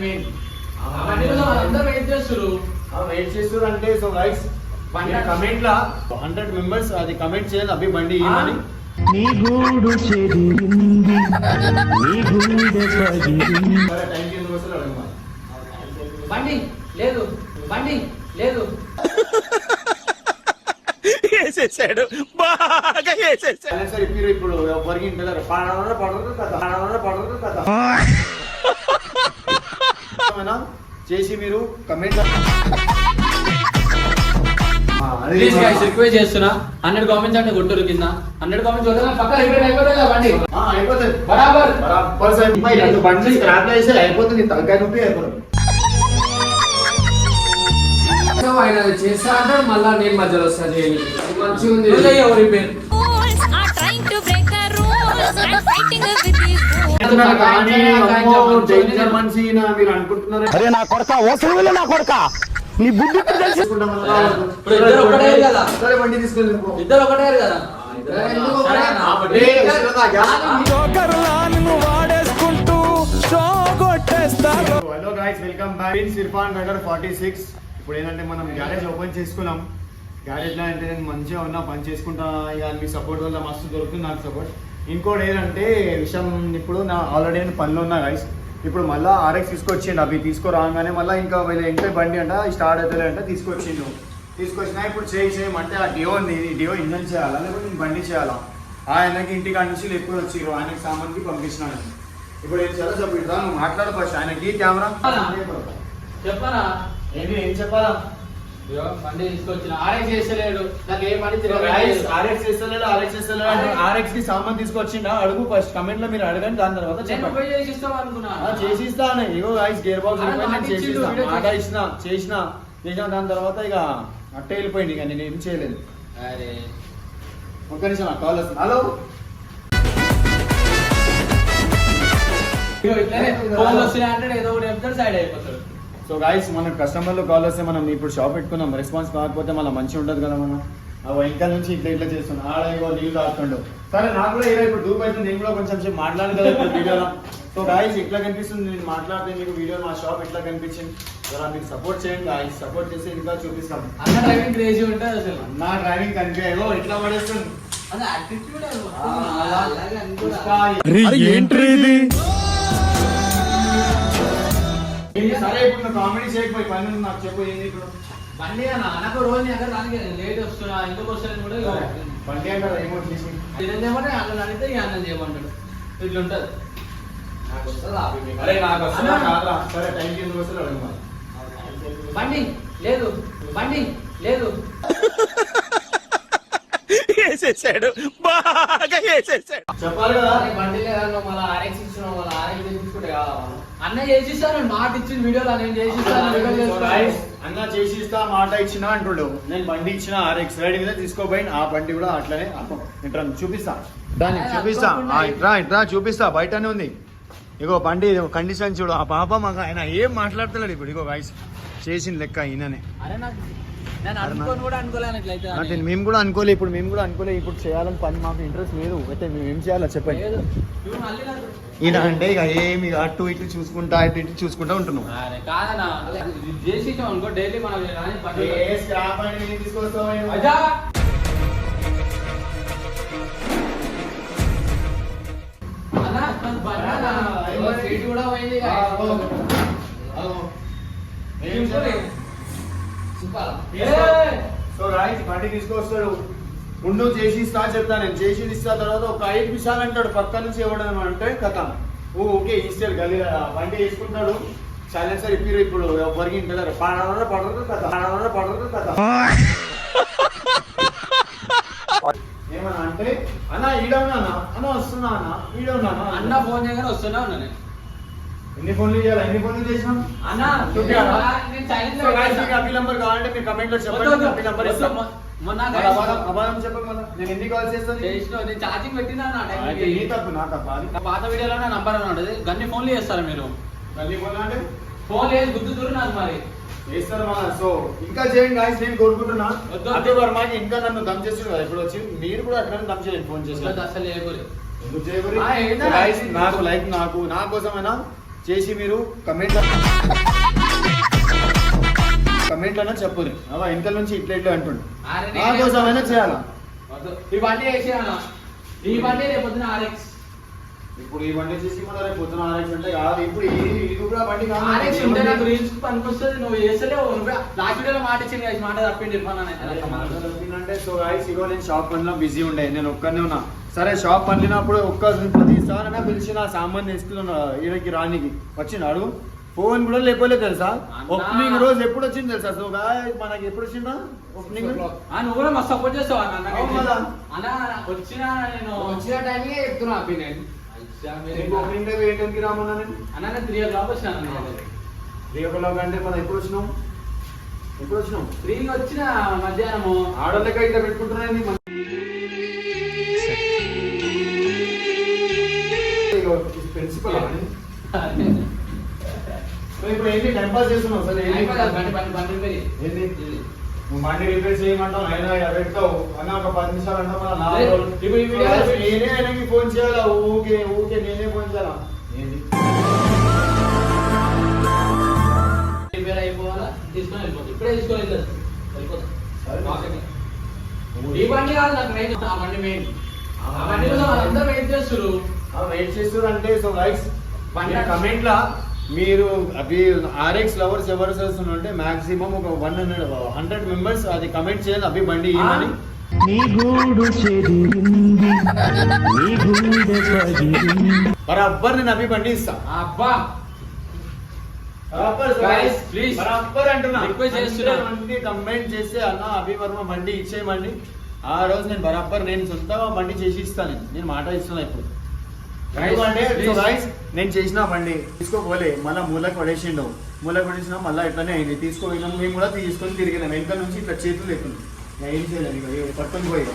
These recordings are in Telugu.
మెయిన్ అందరూ వెయిట్ చేస్తారు అంటే సో గైస్ కమెంట్ లా 100 మెంబర్స్ అది కమెంట్ చేయాలి అభి బండి ఇవ్వని నీ గూడు చెదిరింది నీ గుండె పగిలింది టైం కి వస్తారు అడగమా బండి లేదు వేసేసాడు బాగా వేసేసాడు సార్ ఇప్పుడు ఎవరికి ఇంటారు పడరు కదా చేసి మీరు కమెంట్ రిక్వెస్ట్ చేస్తున్నా 100 కామెంట్స్ అంటే కొట్టురు కింద 100 కామెంట్స్ అయిపోతుంది బరాబర్ బండి స్క్రాప్ చేస్తే అయిపోతుంది తలకాయ నొప్పి అయిపోతుంది ఆయన చేస్తా అంటే మళ్ళా నేను మధ్యలో వస్తా చేయండి మంచిగా ఉంది ఎవరి పేరు మీరు అనుకుంటున్నారు అరే నా కొడక ఓసలు నా కొడక నీ బుద్ధి సరే బండి తీసుకెళ్ళి ఇద్దరు ఒకటే కదా hello guys welcome back Irfan Nagar 46. ఇప్పుడు ఏంటంటే మనం గ్యారేజ్ ఓపెన్ చేసుకున్నాం. గ్యారేజ్ లో అంటే నేను మంచిగా ఉన్నా పని చేసుకుంటా, ఇక మీ సపోర్ట్ వల్ల మస్తు దొరుకుతుంది నాకు సపోర్ట్. ఇంకోటి ఏంటంటే విషయం, ఇప్పుడు నా ఆల్రెడీ నేను పనిలో ఉన్నా గైస్. ఇప్పుడు మళ్ళీ ఆర్ఎక్స్ తీసుకొచ్చిండు, అవి తీసుకురాగానే మళ్ళీ ఇంకా ఇంట్లో బండి అంట స్టార్ట్ అవుతుంది అంటే తీసుకొచ్చినా ఇప్పుడు చేయమంటే ఆ డియో ఇంజన్ చేయాలా లేకపోతే నేను బండి చేయాలా? ఆయనకి ఇంటికి నుంచి ఎప్పుడు వచ్చిర్రు, ఆయనకి సామాన్కి పంపించినాను. ఇప్పుడు ఏం చేయాలో చెప్పి నువ్వు మాట్లాడు ఫస్ట్. ఆయనకి కెమెరా చెప్పనా ఏం చెప్పాలా? బండి తీసుకొచ్చిన ఆర్ఎక్స్ చేస్తలేడు, నాకు ఏ పని ఆర్ఎక్స్ చేస్తలేడు ఆర్ఎక్స్ కి సామాన్ తీసుకొచ్చిండా అడుగు ఫస్ట్. కమెంట్ లో మీరు అడగండి, దాని తర్వాత చేసిస్తా. ఇగో గైస్ గేర్ బాక్స్ చేసిస్తా, మాట చేసిన దాని తర్వాత ఇక అట్టే వెళ్ళిపోయింది. ఇక నేను ఏం చేయలేదు. అరే ఒక్క నిమిషం కాల్ వస్తుంది. హలో ఏదో ఒకటి చెప్తాడు, సైడ్ అయిపోతాడు. సో గైస్ మన కస్టమర్లు కాల్ వస్తే మనం ఇప్పుడు షాప్ పెట్టుకున్నాం, రెస్పాన్స్ కాకపోతే మళ్ళీ మంచిగా ఉండదు కదా. మనం ఇంకా నుంచి ఇట్లా చేస్తున్నాం. ఆడ ఇగో నీళ్ళు తాగుతుండు. సరే నాకు కూడా ఏదో ఇప్పుడు దూపు అవుతుంది, నేను కూడా కొంచెం సేపు మాట్లాడను కదా ఇప్పుడు వీడియోలో. సో గైస్ ఇట్లా కనిపిస్తుంది, నేను మాట్లాడితే మీకు వీడియో మా షాప్ ఇట్లా కనిపించింది కదా. మీకు సపోర్ట్ చేయండి గైస్, సపోర్ట్ చేసి ఇంకా చూపిస్తాం. అన్న డ్రైవింగ్ క్రేజీ ఉంటుంది అసలు. నా డ్రైవింగ్ కనిపించో ఇట్లా పడేస్తుంది. సరే ఇప్పుడు నువ్వు కామెడీ చేయకపోయి పని నాకు చెప్పు. ఏంది ఇప్పుడు బండి అన్నకు రోజు దానికి లేట్ వస్తున్నా, ఎందుకు వస్తాను కూడా బండి అంటారు ఏమో చేసి ఇదేం చేయమంటే అన్నం అడిగితే ఈ అన్నం చేయమంటాడు. ఇట్లా ఉంటుంది. అరే నాకు వస్తున్నా కాదురా. సరే టైంకి ఎందుకు వస్తారు అడగమా. బండి లేదు వేసేసాడు బాగా వేసేసాడు. చెప్పాలి కదా. బండి లేదా మళ్ళీ ఆర్ఎక్స్ ఇచ్చినావు, మళ్ళీ ఆర్ఎక్స్ తెప్పించుకుంటే కావాలా? అన్న చేసిస్తాను, మాట ఇచ్చిన వీడియోలో నేను చేసిస్తాను. అన్న చేసిస్తా మాట ఇచ్చిన అంటుడు. నేను బండి ఇచ్చిన ఆర్ఎక్స్ రైడ్ మీద తీసుకోపోయిన, ఆ బండి కూడా అట్లనే ఇట్లా చూపిస్తా. దాన్ని చూపిస్తా, ఇట్లా చూపిస్తా. బయటనే ఉంది ఇగో బండి కండిషన్ చూడు. ఆ పాప మాకు ఆయన ఏం మాట్లాడతలేడు ఇప్పుడు. ఇగో గాయస్ చేసిన లెక్క ఈయననే. మేము కూడా అనుకోలే, ఇప్పుడు మేము కూడా అనుకోలే. ఇప్పుడు చేయాలని పని మాకు ఇంట్రెస్ట్ లేదు. అయితే మేము ఏం చేయాలో చెప్పండి. ఈయన అంటే ఇక ఏమి అటు ఇటు చూసుకుంటా ఉంటున్నాం. సో రైట్ బండి తీసుకొస్తాడు, ఉండు చేసి ఇస్తా చెప్తా. నేను చేసి ఇస్తా తర్వాత ఒక 5 నిమిషాలు అంటాడు పక్క నుంచి ఇవ్వడం అంటే కథ. ఓకే ఇస్తాడు గల్లీ బండి వేసుకుంటాడు. సైలెన్సర్ ఇప్పుడు ఎవరికి ఇంటారు పడరు కదా. ఏమన్నా అంటే అన్న ఈడవునా అన్న వస్తున్నా అన్న ఈడవునా అన్న ఫోన్ చేయగానే వస్తున్నా ఉన్నా. నేను ఎన్ని ఫోన్లు చేయాలి, ఎన్ని ఫోన్లు చేసినాం అన్న. అభి నంబర్ కావాలంటే మీరు కమెంట్ లో చెప్పండి. అభి నంబర్ ఇస్తాం. అబద్ధం చెప్పకుండా నేను ఎన్ని కాల్ చేస్తాను. ఛార్జింగ్ పెట్టినా నీ తప్పు నా తప్ప. పాత వీడియోలో నా నంబర్ అని ఉంటుంది. గన్ని ఫోన్లు చేస్తారు మీరు. గన్ని ఫోన్లు అంటే ఫోన్ లేదు, గుర్తుతురు నాకు మరి చేస్తారు మన. సో ఇంకా చేయండి గాయస్, నేను కోరుకుంటున్నా. అదే వర్మకి ఇంకా నన్ను దమ్ చేస్తుంది కదా ఇప్పుడు వచ్చి. మీరు కూడా అట్లా దమ్ చేయండి ఫోన్ చేసి. అసలు ఎందుకు చేయకూడదు? నాకు లైక్ నా కోసమైనా చేసి మీరు కమెంట్లోనే చెప్పురు అవ ఇంత నుంచి ఇట్లా ఇట్లా అంటుండు నా కోసమైనా చేయాలా ఈ బండి వేసేయాలా ఈ బండి రేపు పొద్దున ఆర్ఎక్స్ ఇప్పుడు ఈ బండి చేసి మన రేపు పొద్దున ఆర్ఎక్స్ అంటే కాదు ఇప్పుడు ఇది కూడా బండి ఆర్ఎక్స్ ఉంటే నాకు కాదు రీల్స్ పనికొస్తుంది నువ్వు చేస్తలేవు నువ్వు లాస్ట్ వీడియోలో మాట ఇచ్చింది guys, మాట తప్పింది ఇర్ఫాన్ అంటే సో గైస్ ఇగో నేను షాప్ పనిలో బిజీ ఉండే నేను ఒక్కనే ఉన్నా సరే షాప్ పనినప్పుడు ఒక్క ప్రతిసారైనా పిలిచిన సామాన్ తీసుకున్నా ఈయనకి రానికి వచ్చినాడు ఫోన్ కూడా లేకపోలేదు తెలుసా ఓపెనింగ్ రోజు ఎప్పుడు వచ్చింది తెలుసా సో గాయస్ మనకి ఎప్పుడు వచ్చిందా ఓపెనింగ్ నువ్వు కూడా మస్తు సపోర్ట్ చేస్తావా అవునా? వచ్చినా నేను వచ్చిన టైంకే చెప్తున్నా నేను ఓపెనింగ్ డే ఏ టైంకి రామన్నా నేను అన్న 3 o'clock వచ్చాను 3 o'clock అంటే మనం ఎప్పుడు వచ్చినాం 3 వచ్చిన మధ్యాహ్నము ఆడోళ్ళకి అయితే పెట్టుకుంటున్నాయండి ప్రిన్సిపల్ ఇప్పుడు ఏంటి టైం పాస్ చేస్తున్నావు సరే ఏంటి నువ్వు బండి రిపేర్ చేయమంటావు అయినా పెడతావు అన్న ఒక 10 నిమిషాలు అంటావు మన 4 రోజులు నేనే ఆయనకి ఫోన్ చేయాలా ఊకే నేనే ఫోన్ చేయాలా ఏంటి రిపేర్ అయిపోవాలా తీసుకొని వెళ్ళిపోతుంది ఇప్పుడే తీసుకొని వెళ్ళిపోతాం ఈ బండి కాదు నాకు మెయిన్ ఆ బండి మెయిన్ ఆ బండి కోసం వాళ్ళందరూ వెయిట్ చేస్తారు అంటే సో గైస్ కమెంట్ లా మీరు అవి ఆర్ఎక్స్ లవర్స్ ఎవరు చేస్తుంటే మాక్సిమం ఒక 100 మెంబర్స్ అది కమెంట్ చేయాలి అవి బండి ఇవ్వమని నీ గూడు చెదిరింది నీ గుండె పగిలింది బరాబర్ నేను అవి బండి ఇస్తా అబ్బా బరాబర్ Guys, please. బరాబర్ అంటున్నా Request చేస్తున్నా. కమెంట్ చేస్తే అన్న అభి వర్మ బండి ఇచ్చేయమండి ఆ రోజు నేను బరాబర్ నేను సొంతంగా బండి చేసి ఇస్తాను నేను మాట ఇస్తున్నా ఇప్పుడు ఎందుకంటే సో గైస్ నేను చేసిన బండి తీసుకోపోలే మళ్ళీ మూలకు పడేసిండు మూలకు పడేసినా మళ్ళీ ఇట్లానే అయింది తీసుకోపోయినాం మేము కూడా తీసుకొని తిరిగినాం వెనక నుంచి ఇట్లా చేతులు లేకుండా ఏం చేయలేదు ఇక పట్టుకొని పోయినా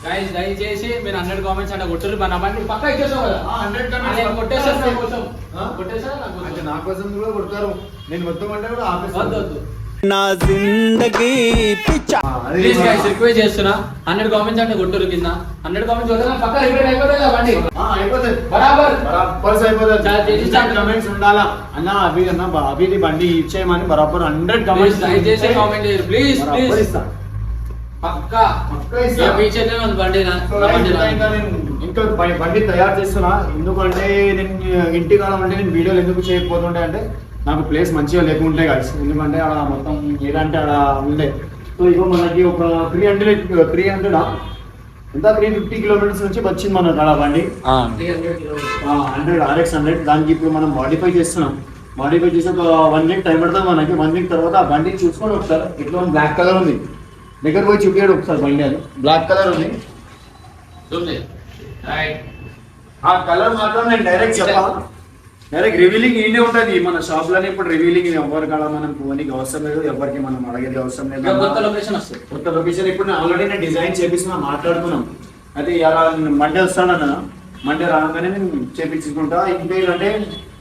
గైస్ దయచేసి మీరు 100 కామెంట్స్ అంటే కొట్టుర్రు మన బండి పక్కా ఇచ్చేసావు కదా 100 నేను కొట్టేసాను నా కోసం ఆ? కొట్టేసాను నా అంటే కోసం నా కోసం కూడా కొడతారు నేను మొత్తం అంటే కూడా వద్దు ఆపేస్తాను వద్దు నా జిందగీ పిచ్చా ప్లీజ్ గైస్ రిక్వెస్ట్ చేస్తున్నా 100 కామెంట్స్ అంటే కొట్టుర్రు కింద 100 కామెంట్స్ కొట్టగా పక్కా రిపేర్ అయిపోతుంది కదా బండి అయిపోతుంది బరాబర్ బరాబర్ అయిపోతుంది చాలా చేసి కమెంట్స్ ఉండాలా అన్న అభి అన్న అభిది బండి ఇచ్చేయమని బరాబర్ 100 కమెంట్స్ దయచేసి కామెంట్ చేయరు ప్లీజ్ ప్లీజ్ ఇస్తా పక్కా పక్కా ఇస్తా. ఏ ఫీచర్ ఉంది బండి సో ఇంకా నేను ఇంకా బండి తయారు చేస్తున్నా ఎందుకంటే నేను ఇంటి కాలం అంటే నేను వీడియోలు ఎందుకు చేయకపోతుండే అంటే నాకు ప్లేస్ మంచిగా లేకుంటే కలిసి ఎందుకంటే అక్కడ మొత్తం ఏదంటే అక్కడ ఉండే సో ఇగో మనకి ఒక 300 ఎంత 350 కిలోమీటర్స్ నుంచి వచ్చింది మన అక్కడ బండి 100 RX 100 దానికి ఇప్పుడు మనం మాడిఫై చేస్తున్నాం మాడిఫై చేసి ఒక 1 వీక్ టైం పడుతుంది మనకి 1 వీక్ తర్వాత ఆ బండి చూసుకొని ఒకసారి ఇట్లా బ్లాక్ కలర్ ఉంది దగ్గర పోయి చూపించాడు ఒకసారి బండి అది బ్లాక్ కలర్ ఉంది రైట్ ఆ కలర్ మాత్రం నేను డైరెక్ట్ డైరెక్ట్ రివీలింగ్ ఇండే ఉంటుంది మన షాప్ లోనే ఇప్పుడు రివీలింగ్ ఎవరి కాడ మనం పోనీకి అవసరం లేదు ఎవరికి మనం అడిగేది అవసరం లేదు కొత్త లొకేషన్ వస్తుంది కొత్త లొకేషన్ ఇప్పుడు ఆల్రెడీ నేను డిజైన్ చేపిస్తున్నా మాట్లాడుకున్నాం అయితే ఇలా మండే వస్తానన్న మండే రాగానే నేను చేపించుకుంటా ఇంకేంటంటే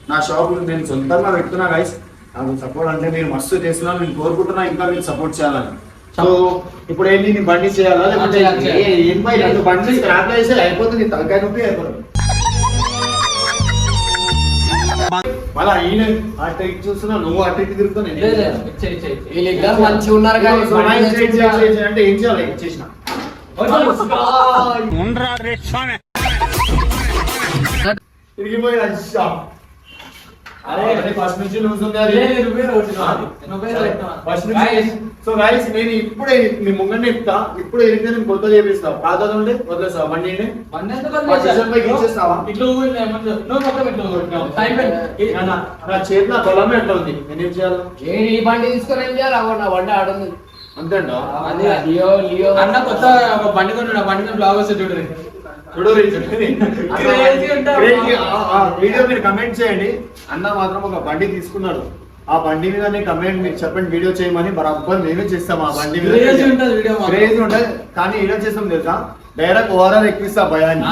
నా షాప్ నేను సొంతంగా పెడుతున్నా గైస్ నాకు సపోర్ట్ అంటే మీరు మస్తు చేస్తున్నా నేను కోరుకుంటున్నా ఇంకా మీరు సపోర్ట్ చేయాలని సో ఇప్పుడు ఏంటి నీ బండి చేయాలా లేకపోతే ఏం పై రెండు బండి స్క్రాప్ చేస్తే అయిపోతుంది తలకాయ నొప్పి అయిపోతుంది మళ్ళీ ఈయన ఆ ట్రిక్ చూస్తున్నా నువ్వు ఆ ట్రిక్ తిరుగుతావు వీళ్ళిద్దరు మంచిగా ఉన్నారు కానీ అంటే ఏం చేయాలి ఇచ్చేసిన ఉండరా రే స్వామి తిరిగిపోయి అరే ఫస్ట్ నుంచి లూజ్ ఉంది అది ఫస్ట్ నుంచి సో గైస్ నేను ఇప్పుడే మీ ముంగండి ఇస్తా ఇప్పుడే ఇరిగితే నేను కొత్త చేపిస్తా పాతది ఉంటే వదిలేస్తా బండి ఇచ్చేస్తావా నా చేతి నా పొలమే ఎట్లా ఉంది నేనేం చేయాలి ఈ బండి తీసుకొని ఏం చేయాలి అవ్వ నా బండి ఆడుంది అంతేంటా అది లియో లియో అన్న కొత్త ఒక బండి కొన్నాడు ఆ బండి బ్లాగ్ వస్తే చూడండి వీడియో మీరు కమెంట్ చేయండి అన్న మాత్రం ఒక బండి తీసుకున్నాడు ఆ బండి మీద కమెంట్ మీరు చెప్పండి వీడియో చేయమని బరాబర్ మేమే చేస్తాం ఆ బండి మీద క్రేజ్ ఉంటుంది కానీ వీడియో చేస్తాం తెలుసా డైరెక్ట్ ఓవరాల్ ఎక్కిస్తా భయాన్ని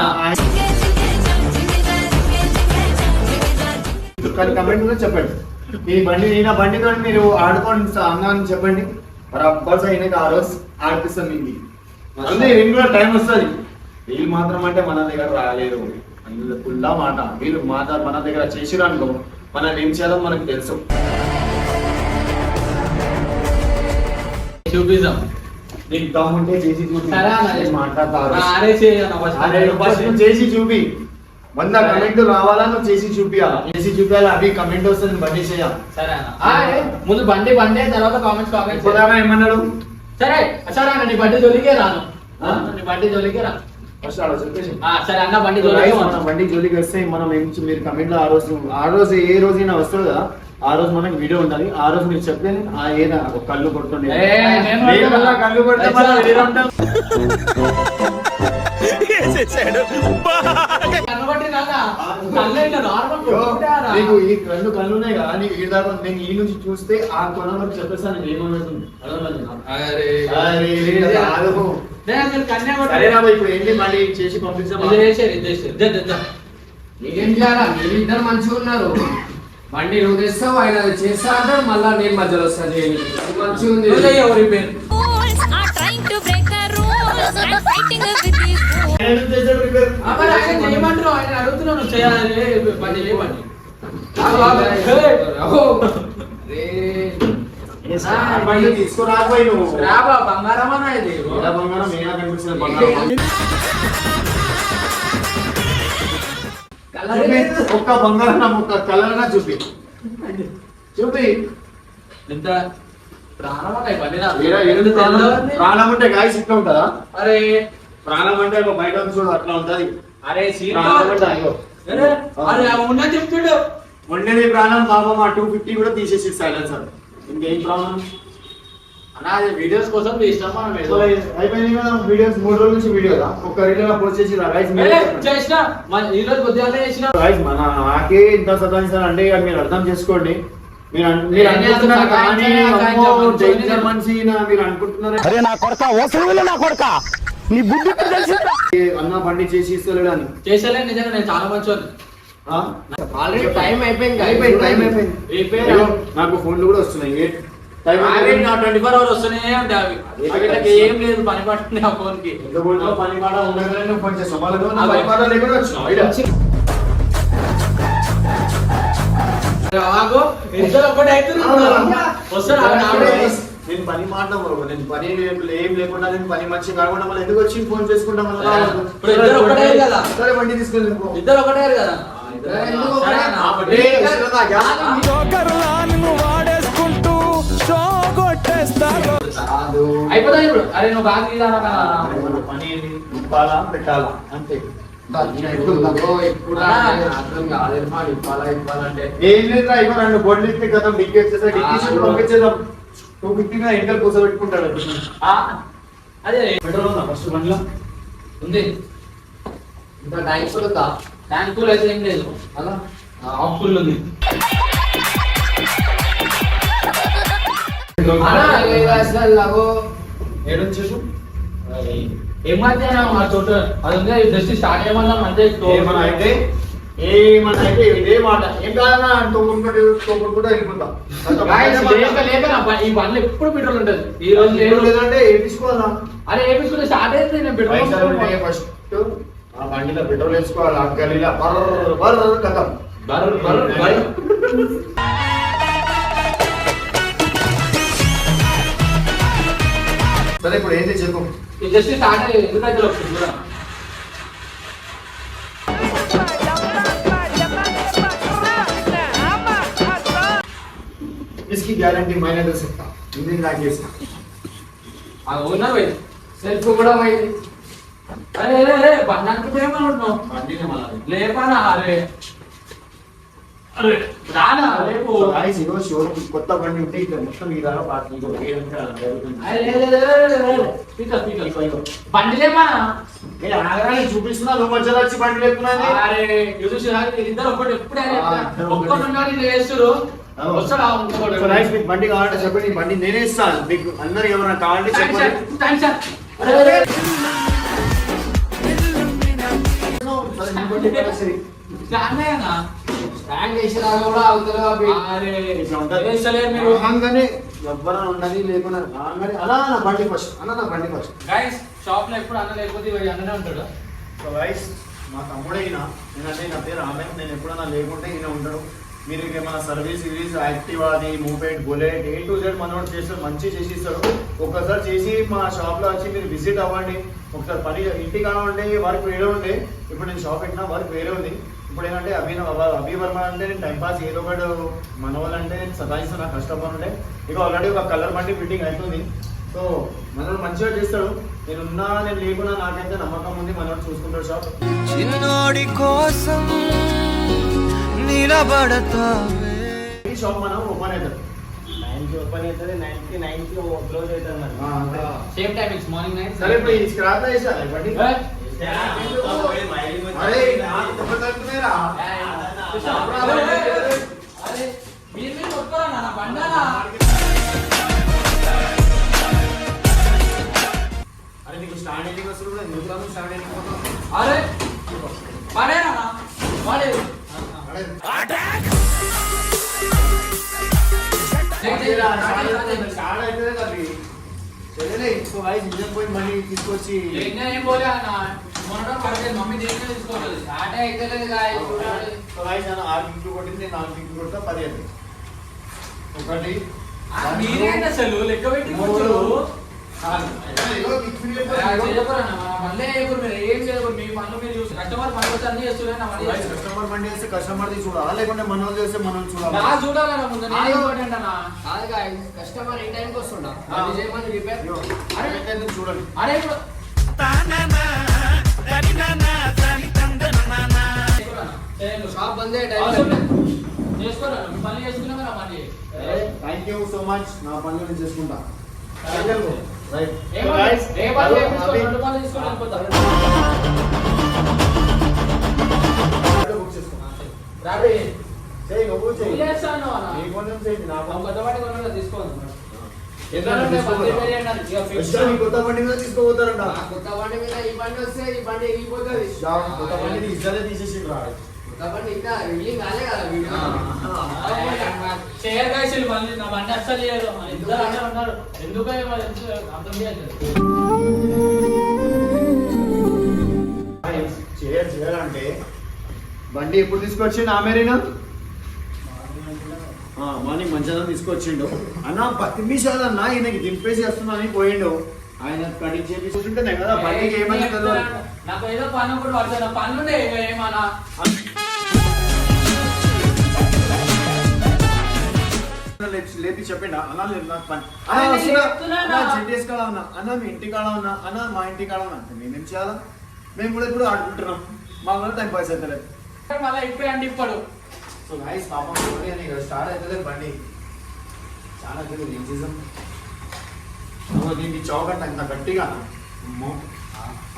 కానీ కమెంట్ కూడా చెప్పండి ఈ బండి ఈయన బండితో మీరు ఆడుకోండి అన్న అని చెప్పండి బరాబర్ అయినాక ఆ రోజు ఆడిపిస్తాం మీకు అదే నేను కూడా టైం వస్తుంది వీళ్ళు మాత్రం అంటే మన దగ్గర రాలేదు అందులో ఫుల్లా మాట వీళ్ళు మన దగ్గర చేసిరనుకో మనం ఏం చేయాలో మనకు తెలుసు. చూపిద్దాం. నీకు దమ్ముంటే చేసి చూపి. సరే అన్న. మాట్లాడతారు అరే చేయన్న ఫస్ట్. చేసి చూపి. 100 కమెంట్ రావాలా నువ్వు చేసి చూపియాలా. చేసి చూపియాలి. అవి కమెంట్ వస్తుంది బండి చేయాలి. సరే అన్న. ముందు బండి తర్వాత కామెంట్స్ ఇప్పుడు ఏమన్నాడు? సరే సరే అన్న, నీ బండి జోలికే రాను. నీ బండి జోలికే రా. ఫస్ట్ అలా చెప్పేసి. సరే అన్న, బండి జోలికే మన బండి జోలికి వస్తే మనం మీరు కమెంట్ లో ఆ రోజు ఏ రోజైనా వస్తుంది కదా, ఆ రోజు మనకి వీడియో ఉండాలి. ఆ రోజు మీరు చెప్తే ఏదా కళ్ళు కొడుతుండే కళ్ళు కొడితే మనం వేరే ఉంటాం. నీకు ఈ కళ్ళు ఉన్నాయి కదా, నీకు ఈ దాకా నేను ఈ నుంచి చూస్తే ఆ కొన వరకు చెప్పేస్తాను నేను ఏమవుతుంది. ఇప్పుడు ఏంటి మళ్ళీ చేసి పంపించాం. మీరేం చేయాలా? మీరు ఇద్దరు మంచిగా ఉన్నారు. బండి నువ్వు తెస్తావు, ఆయన చేస్తా అంటాడు, మళ్ళా నేను మధ్యలో వస్తాను. మంచిగా ఉంది. ఎవరి పేరు Fools are trying to break the rules and fighting with these fools. ఏమంటారు? ఆయన అడుగుతున్నాను చేయాలి బండి చేయమండి. బండి తీసుకురాకపోయి నువ్వు బంగారం అన్న ఇది. బంగారం ఏమైనా కనిపిస్తుంది బంగారం. ఒక్క బంగారం ఒక్క కలర్ చూపి చూపి. ఎంత ప్రాణం అన్న ఈ బండి ప్రాణం ఉంటే గాయస్ ఇట్లా ఉంటుందా? అరే ప్రాణం అంటే ఒక బయట చూడు అట్లా ఉంటది. అరే ప్రాణం అంటే అయ్యో అరే ఉన్నా చెప్తుడు. ఉండేది ప్రాణం బాబా మా 250 కూడా తీసేసి సైలెన్సర్. ఇంకేం ప్రాబ్లం అన్న అది వీడియోస్ కోసం చేసినాం మనం ఏదో. అయిపోయింది కదా వీడియోస్. 3 రోజుల నుంచి వీడియో ఒక రీలో పోస్ట్ చేసి చేసిన ఈ రోజు పొద్దుగానే చేసిన. మన నాకే ఇంత సతాయిస్తారు అంటే ఇక మీరు అర్థం చేసుకోండి. మీరు అనుకుంటున్నారు కానీ డేంజర్ మనిషి మీరు అనుకుంటున్నారు. అరే నా కొడక ఓసలి నా కొడక నీ బుద్ధి తెలిసిందా? అన్న బండి చేసి ఇస్తలేడు అని చేసేలే. నిజంగా నేను చాలా మంచివాడిని. ఆల్రెడీ టైం అయిపోయింది. టైం అయిపోయింది. నాకు ఫోన్లు కూడా వస్తున్నాయి. 24 hours వస్తూనే ఉంటాయి అవి. వీళ్ళకి ఏం లేదు పని పట్టింది ఆ ఫోన్ కి. పని పాట ఉండగానే ఫోన్ చేస్తాం వాళ్ళకు. పని పాట లేకుండా వచ్చినావు ఇద్దరు ఒకటే వస్తారు. నేను పని మాట్లాడము. నేను పని ఏం లేకుండా నేను పని మంచి కాకుండా మళ్ళీ ఎందుకు వచ్చి ఫోన్ చేసుకుంటాం. ఇప్పుడు ఇద్దరు ఒకటే కదా. సరే బండి తీసుకెళ్ళి ఇద్దరు ఒకటే కదా. అయిపోతాయి ఇప్పుడు. అరే నువ్వు బాగా పని ఇప్పాలా పెట్టాలా అంతే. ఏం లేదా ఇవ్వ 2 బోర్డులు ఇస్తే కదా డిక్కి వచ్చేసా డిక్కి పంపించేద్దాం. 250 ఎంకల్ పూస పెట్టుకుంటాడు. అదే పెట్రోల్ ఉందా ఫస్ట్ బండిలో? ఉంది. ఇంకా ట్యాంక్స్ ఉందా? ట్యాంక్ ఫుల్ అయితే ఏం లేదు. అలా హాఫ్ ఫుల్ ఉంది. ఏడొచ్చేసు ఏమంటే మా చోట అది ఉంది. జస్ట్ స్టార్ట్ ఏమన్నా అంటే ఏమన్నా అయితే ఇదే మాట. ఏం కాదన్నా తోకుంటుంటే వెళ్ళిపోతాం. ఈ బండ్లు ఎప్పుడు పెట్రోల్ ఉంటది. ఈ రోజు లేదు లేదంటే వేపించుకోవాలా? అరే వేపించుకుంటే స్టార్ట్ అయితే నేను పెట్రోల్ ఫస్ట్ ఆ బండిలో పెట్రోల్ వేసుకోవాలి. ఆ గలీలా బర్ర బర్ర కథం సరే ఇప్పుడు ఏంటి చెప్పు. జస్ట్ స్టార్ట్ ఎందుకంటే వస్తుంది కూడా. इसकी गारंटी मैं नहीं दे सकता. इंजन लगा के అది ఓనర్ పోయింది. సెల్ఫ్ కూడా పోయింది. అరే అరే అరే బండానికి ఏమనుకుంటున్నావు? బండిని మళ్ళీ లేపానా? అరే అరే రానా రేపు. గాయ్స్ ఈరోజు షోరూమ్ కొత్త బండి ఉంటే ఇట్లా మొత్తం ఈ దాకా పార్కింగ్ బండి లేపానా? ఆగరాని చూపిస్తున్నా నువ్వు మధ్యలో వచ్చి బండి లేపుతున్నది. అరే ఇద్దరు ఒకటి ఎప్పుడే ఒక్కటి ఉన్నాడు ఇది వేస్తురు. వస్తాడా ఇంకోటి? మీకు బండి కావాలంటే చెప్పండి. ఈ బండి నేనే ఇస్తాను మీకు. అందరు ఎవరైనా కావాలంటే చెప్పండి. Thanks sir. అన్నయ్యనా ట్యాంక్ వేసేలాగా కూడా అవుతుందా? అరే ఇట్లా ఉంటది. వేస్తలేరు మీరు. రాగానే ఎవ్వరైనా ఉండని లేకున్నా రాగానే అలా నా బండి ఫస్ట్ అన్న నా బండి ఫస్ట్. గైస్ షాప్ లో ఎప్పుడు అన్న లేకపోతే ఇవి అన్ననే ఉంటాడు. సో గైస్ మా తమ్ముడే ఈయన. నేనంటే నా పేరు ఆమె. నేను ఎప్పుడైనా లేకుంటే ఈయన ఉంటాడు. మీరు ఏమైనా సర్వీస్ యాక్టివా అది మూపెట్ బుల్లెట్ A to Z మనోడు చేస్తాడు, మంచి చేసి ఇస్తాడు. ఒక్కసారి చేసి మా షాప్లో వచ్చి మీరు విజిట్ అవ్వండి. ఒకసారి పని ఇంటికి కావాలంటే వర్క్ వేరే ఉండే, ఇప్పుడు నేను షాప్ పెట్టినా వర్క్ వేరే ఉంది. ఇప్పుడు ఏంటంటే అభి వర్మ అంటే నేను టైంపాస్ ఏదో ఒకటి మన వాళ్ళంటే నేను సతాయిస్తాను, నాకు కష్టపడి ఉండే. ఇక ఆల్రెడీ ఒక కలర్ బండి ఫిట్టింగ్ అవుతుంది. సో మనోడు మంచిగా చేస్తాడు. నేను లేకున్నా నాకైతే నమ్మకం ఉంది, మనోడు చూసుకుంటాడు షాప్. చిన్నోడి కోసం నిలబడతావే. ఈ షాప్ మనం ఓపెన్ అవుతుంది. 9కి ఓపెన్ అవుతుంది, 9కి క్లోజ్ అవుతుంది మరి. Same timings morning 9. సరే ఇప్పుడు ఈ స్క్రాప్ వేసారు బండి. అరే నాకు తప్పుతున్నారా? అరే మీరు కొట్టుకోరా నా బండారా. అరే నీకు స్టాండ్ ఎన్నింగ్ వస్తుంది కూడా ఎందుకు స్టాండ్ ఎన్నింగ్ పోతాం? అరే పడేనా వాడే స్టార్ట్ అయితే అది చదిలే ఇంకో వాయిస్ ఇంజన్ పోయి మళ్ళీ తీసుకొచ్చి ఏం పోలే అన్న. మొన్న పడలేదు మమ్మీ దేనికి తీసుకోలేదు. స్టార్ట్ అయితే లేదు వాయిస్ నేను 6 కిక్లు కొట్టింది, నేను 4 కిక్లు కొడతా 10 అయింది. ఒకటి మీరేంటి అసలు లెక్క పెట్టి కస్టమర్ బండి చేస్తే కస్టమర్ చూడాలా లేకుంటే మన వాళ్ళు చేస్తే మనం చూడాలా? చూడాలన్నా ముందు కాదు guys, కస్టమర్ ఏ టైంకి వస్తుండా బండి చేయమని రిపేర్. చూడండి. అరే ఇప్పుడు షాప్ బందే అవసరం టైం లేదు. చేసుకోరా పని చేసుకున్నా కదా మళ్ళీ. Thank you so much. నా పనులు నేను చేసుకుంటా. రైట్. బుక్ చేసుకో. చెయ్యి నువ్వు చెయ్యి. నీ కొంచెం చెయ్యి నా కొత్త బండి మీద తీసుకోపోతారంట. కొత్త బండి మీద ఈ బండి వస్తే ఈ బండి ఎగిపోతుంది. కొత్త బండి ఇద్దరే తీసేసిండ్రు రా. కొత్త బండి ఇంకా రిలీజ్ కాలే కదా వీడియో. షేర్ కాయలు మళ్ళీ నా బండి అస్సలు చేయరు. ఇద్దరు అనే ఉన్నారు. ఎందుకు అర్థం చేయలేదు. చేయాలంటే బండి ఎప్పుడు తీసుకొచ్చిండు ఆమెరీనా? మార్నింగ్ మంచిగా తీసుకొచ్చిండు అన్న. 10 నిమిషాలు అన్న ఈయనకి దింపేసి వస్తున్నా అని పోయిండు. ఆయన కటింగ్ చేసి కూర్చుంటేనే కదా బండికి ఏమని నాకు ఏదో పని కూడా పడుతుంది. పనుండే ఏమన్నా లేపి చెప్పిండా అన్న లేదు నాకు పని జెడ్ఎస్ కాడ ఉన్నా అన్న, మీ ఇంటి కాడ ఉన్నా అన్న, మా ఇంటి కాడ ఉన్నా అంటే మేమేం చేయాలా? మేము కూడా ఇప్పుడు ఆడుకుంటున్నాం. మా వల్ల టైం పాస్ అవుతలేదు. మళ్ళీ ఇప్పుడు అండి ఇప్పుడు సో గైస్ పాపం స్టార్ట్ అవుతుంది బండి. చాలా తెలియదు ఏం చేసాం. దీనికి చౌక్ అంటే అంత గట్టిగా అమ్మో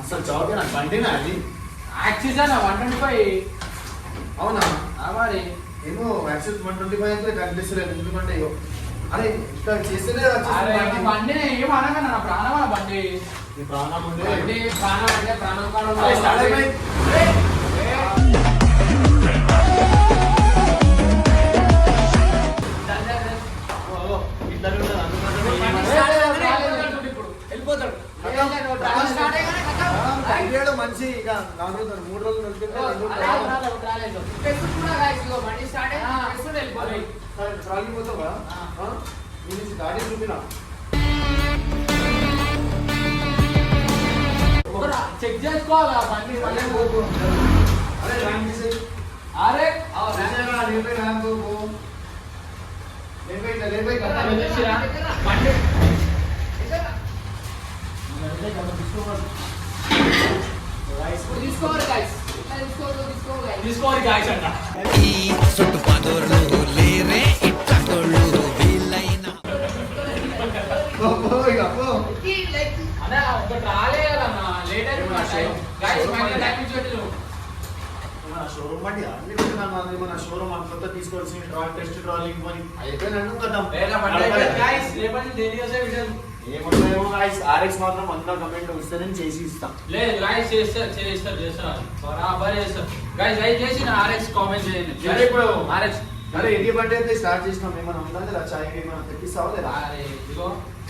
అసలు చౌకే నాకు బండినా అది యాక్సిస్ అన్న 125. అవునా? మరి ఏమో యాక్సిస్ 125 అయితే కనిపిస్తలేదు. ఎందుకంటే ఇగో అరే ఇక్కడ చేస్తేనే బండి ఏం అనగా నా ప్రాణం అన్న బండి. నీ ప్రాణం ఉండే బండి ప్రాణం అంటే ప్రాణం స్టార్ట్ అయిపోయి ఇద్దరు మంచి ఇక 4 రోజులు 3 రోజులు ట్రాలీ పోతావా? గాడి చూపినా చెక్ చేసుకోవాలా బండి. అరే అరే తీసుకోవాలి గాయస్ అంట. ఈ చుట్టుపక్కల లేరే ఇట్టోళ్ళు వీళ్ళైనా అన్నా ఒకటి రాలే కదన్నా, లేట్ అయిపోయింది. గాయస్ మైండ్ టైం ఇచ్చి పెట్టు. షోరూమ్ బండి మన షోరూమ్ అంతా తీసుకొచ్చి టెస్ట్ ట్రాలింగ్ పని అయిపోయినాను కదా. ఏమో గాయస్ ఆర్ఎక్స్ మాత్రం అంతా కమెంట్ వస్తేనే చేసి ఇస్తాం. లేదు గాయస్ చేస్తారు బరాబర్ చేస్తారు. గాయస్ దయచేసి నా ఆర్ఎక్స్ కామెంట్ చేయండి. సరే ఇప్పుడు ఆర్ఎక్స్ అరే ఎన్ని బండి అయితే స్టార్ట్ చేసినాం. ఏమన్నా ఉందా లేదా? చాయ్ ఏమన్నా తెప్పిస్తావా లేదా? ఇదిగో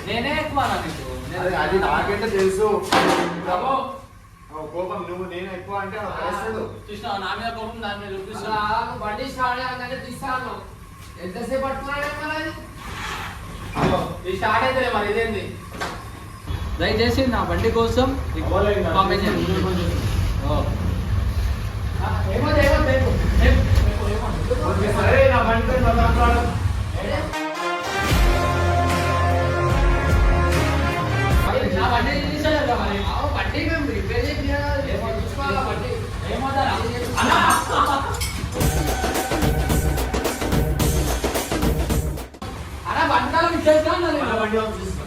నేనే ఎక్కువ నీకు. అది నాకైతే తెలుసు. కోపం నువ్వు నేను ఎక్కువ అంటే వాడు భరిస్తాడు. చూసినావా నా మీద కోపం దాని మీద చూపిస్తా. అసలు బండి స్టార్ట్ అయ్యాక తీస్తాను. ఎంతసేపు పట్టుకున్నాడే మరి అది? ఇది స్టార్ట్ అయితే మరి ఇదేంది? దయచేసి నా బండి కోసం కామెంట్ చేయండి. ఓకే, సరే నా బండి పైన మాట్లాడు. నా బండి తీసేయాలి కదా మరి. బండి మేము రిపేర్ చేయాలి. బండి ఏమవుతారా? అలా బండాలు ఇచ్చేస్తా మన బండి పంపిస్తా.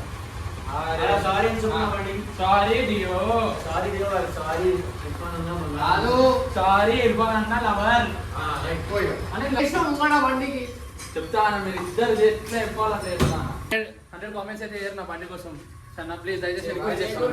అరే, సారీ అని చెప్పు నా బండి. సారీ డియో. సారీ డియో కాదు, సారీ ఇర్ఫాన్ అన్నా మొన్న. కాదు. సారీ ఇర్ఫాన్ అన్న లవర్ ఎక్కువ ఇక. అని ఇష్టం ఉందా బండికి? చెప్తాను మీరు ఇద్దరు ఎట్లా చెప్పాలని చెప్తాను. 100 కామెంట్స్ అయితే చేయరు నా బండి కోసం. సన్న ప్లీజ్ దయచేసి ఎక్కువ చేస్తాను.